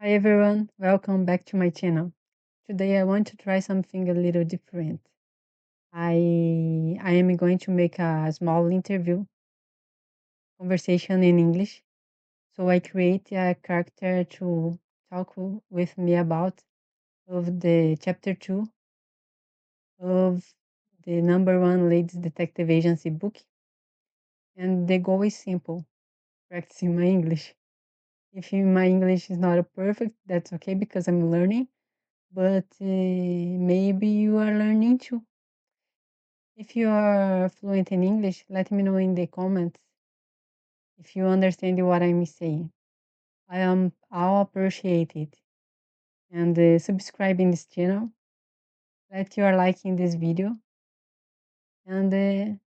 Hi everyone, welcome back to my channel. Today I want to try something a little different. I am going to make a small interview conversation in English. So I create a character to talk with me about of the chapter 2 of the No.1 Ladies Detective Agency book. And the goal is simple, practicing my English. If my English is not perfect, that's okay because I'm learning. But maybe you are learning too. If you are fluent in English, let me know in the comments if you understand what I'm saying. I'll appreciate it. And subscribe in this channel. Let you are liking this video. And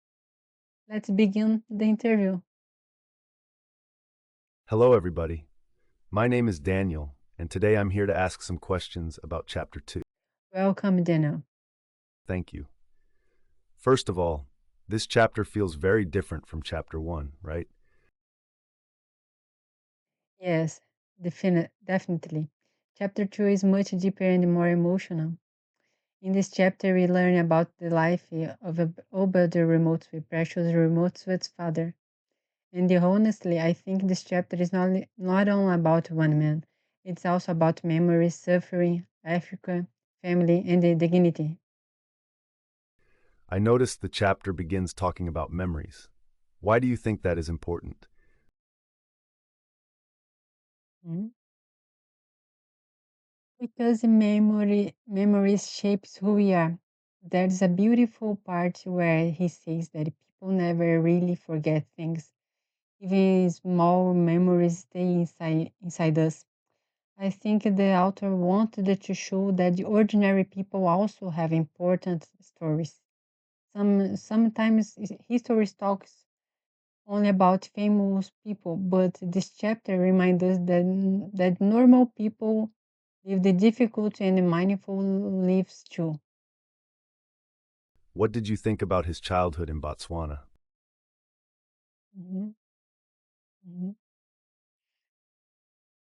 let's begin the interview. Hello, everybody. My name is Daniel, and today I'm here to ask some questions about Chapter 2. Welcome, Daniel. Thank you. First of all, this chapter feels very different from Chapter 1, right? Yes, definitely. Chapter 2 is much deeper and more emotional. In this chapter, we learn about the life of Obed Ramotswe, Precious Ramotswe's father. And honestly, I think this chapter is not only about one man. It's also about memory, suffering, Africa, family, and the dignity. I noticed the chapter begins talking about memories. Why do you think that is important? Mhm. Because memories shapes who we are. There's a beautiful part where he says that people never really forget things. Even small memories stay inside us. I think the author wanted to show that the ordinary people also have important stories. Sometimes history talks only about famous people, but this chapter reminds us that normal people live the difficult and meaningful lives too. What did you think about his childhood in Botswana? Mhm, mhm.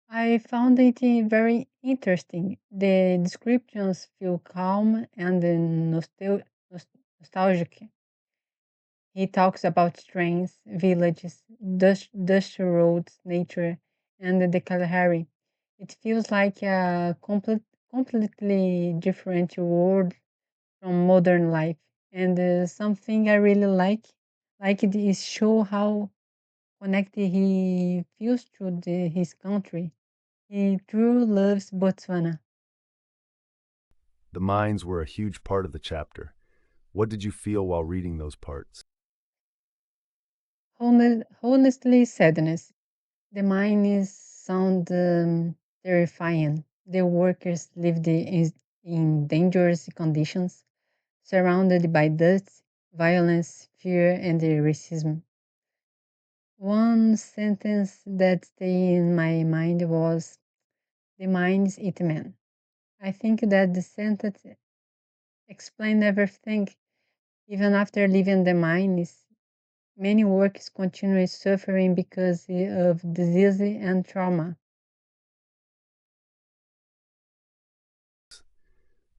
I found it very interesting. The descriptions feel calm and nostalgic. He talks about trains, villages, dust roads, nature, and the Kalahari. It feels like a completely different world from modern life. And something I really like it is show how connected he feels to his country. He truly loves Botswana. The mines were a huge part of the chapter. What did you feel while reading those parts? Honestly, sadness. The mine is sound terrifying. The workers lived in dangerous conditions, surrounded by dust, violence, fear, and racism. One sentence that stayed in my mind was, "The mines eat men." I think that the sentence explained everything. Even after leaving the mines, many workers continue suffering because of disease and trauma.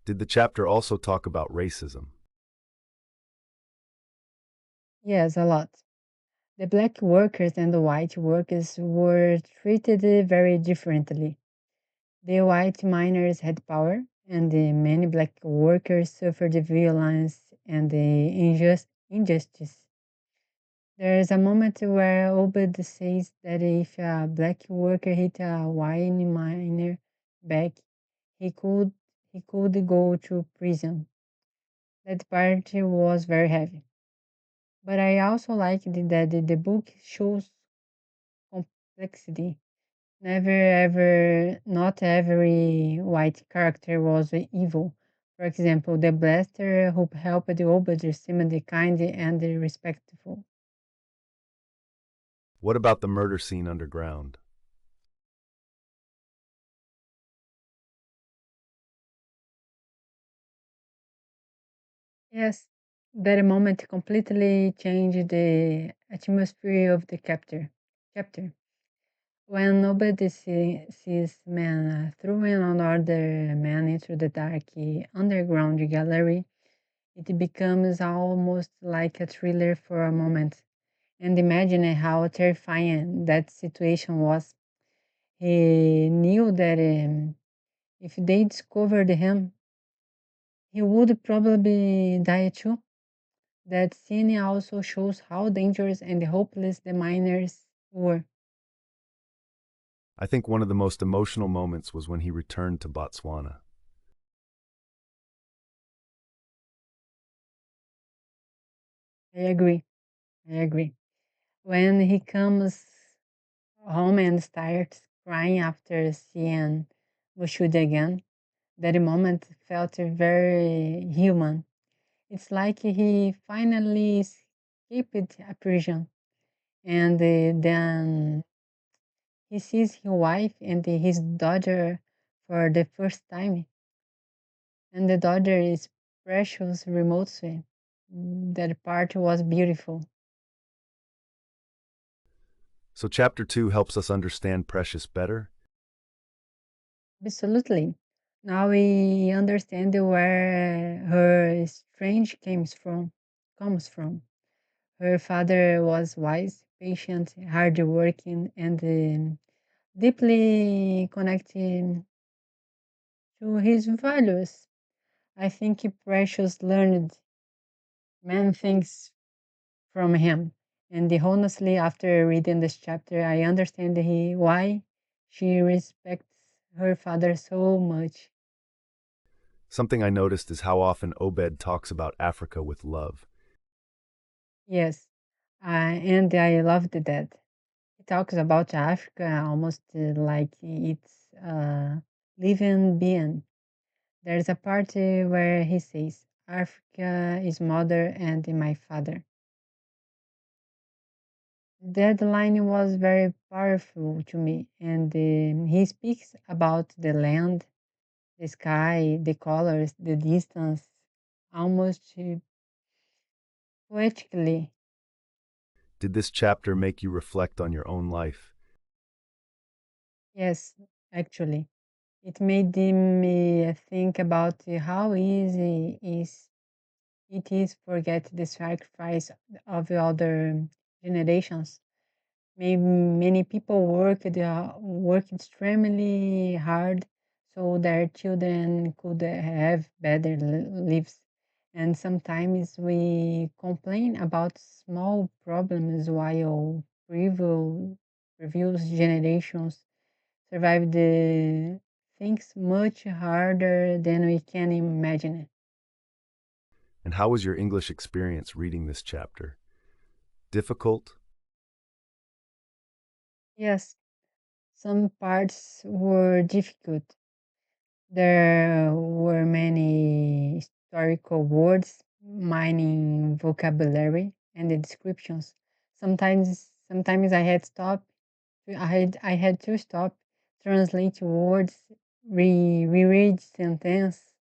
Did the chapter also talk about racism? Yes, a lot. The black workers and the white workers were treated very differently. The white miners had power, and the many black workers suffered violence and the injustice. There is a moment where Obed says that if a black worker hit a white miner back, he could he could go to prison. That part was very heavy. But I also liked that the book shows complexity. Never ever, not every white character was evil. For example, the blaster who helped the Obed seemed kind and respectful. What about the murder scene underground? Yes, that moment completely changed the atmosphere of the chapter. When nobody sees man throwing another man into the dark underground gallery, it becomes almost like a thriller for a moment. And imagine how terrifying that situation was. He knew that if they discovered him, he would probably die too. That scene also shows how dangerous and hopeless the miners were. I think one of the most emotional moments was when he returned to Botswana. I agree. I agree. When he comes home and starts crying after seeing Bushud again, that moment felt very human. It's like he finally escaped a prison, and then he sees his wife and his daughter for the first time, and the daughter is Precious Ramotswe. That part was beautiful. So, chapter 2 helps us understand Precious better. Absolutely. Now we understand where her strange comes from. Her father was wise, patient, hardworking, and deeply connected to his values. I think Precious learned many things from him. And honestly, after reading this chapter, I understand why she respects her father so much. Something I noticed is how often Obed talks about Africa with love. Yes, and I loved that. He talks about Africa almost like it's a living being. There's a part where he says, Africa is mother and my father. That line was very powerful to me, and he speaks about the land, the sky, the colors, the distance, almost poetically. Did this chapter make you reflect on your own life? Yes, actually. It made me think about how easy it is forget the sacrifice of other generations. Maybe many people work extremely hard so their children could have better lives. And sometimes we complain about small problems while previous generations survive the things much harder than we can imagine. And how was your English experience reading this chapter? Difficult? Yes, some parts were difficult. There were many historical words, mining vocabulary, and the descriptions. Sometimes I had to stop, translate words, reread sentence,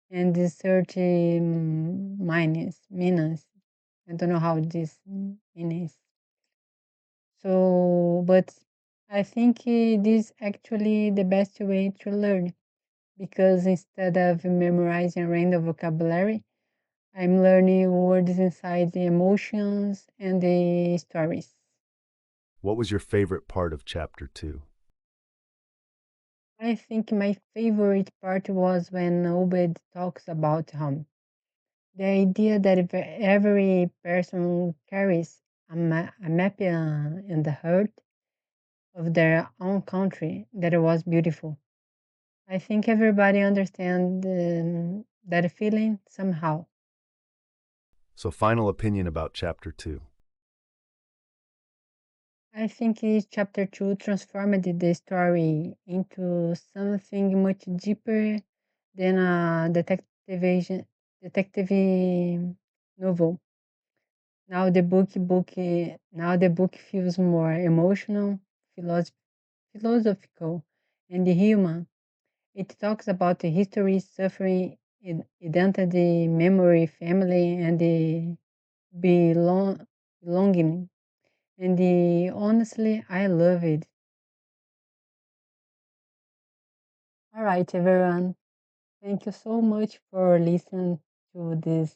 and search meanings. I don't know how this means. So, but I think this actually the best way to learn because instead of memorizing random vocabulary, I'm learning words inside the emotions and the stories. What was your favorite part of chapter 2? I think my favorite part was when Obed talks about home. The idea that if every person carries a map in the heart of their own country, that was beautiful. I think everybody understands that feeling somehow. So, final opinion about chapter 2. I think chapter 2 transformed the story into something much deeper than a detective novel. Now the book feels more emotional, philosoph- philosophical, and human. It talks about the history, suffering, identity, memory, family, and the belonging. And honestly, I love it. All right, everyone. Thank you so much for listening to this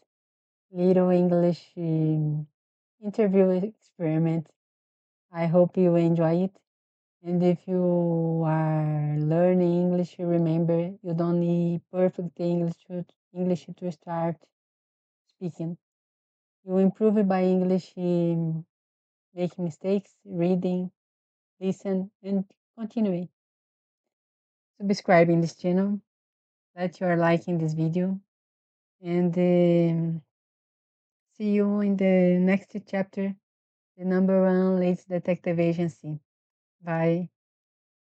little English interview experiment. I hope you enjoy it. And if you are learning English, remember you don't need perfect English to start speaking. You improve it by English making mistakes, reading, listen, and continue. Subscribing this channel that you are liking this video. And see you in the next chapter, the #1 Latest Detective Agency. Bye.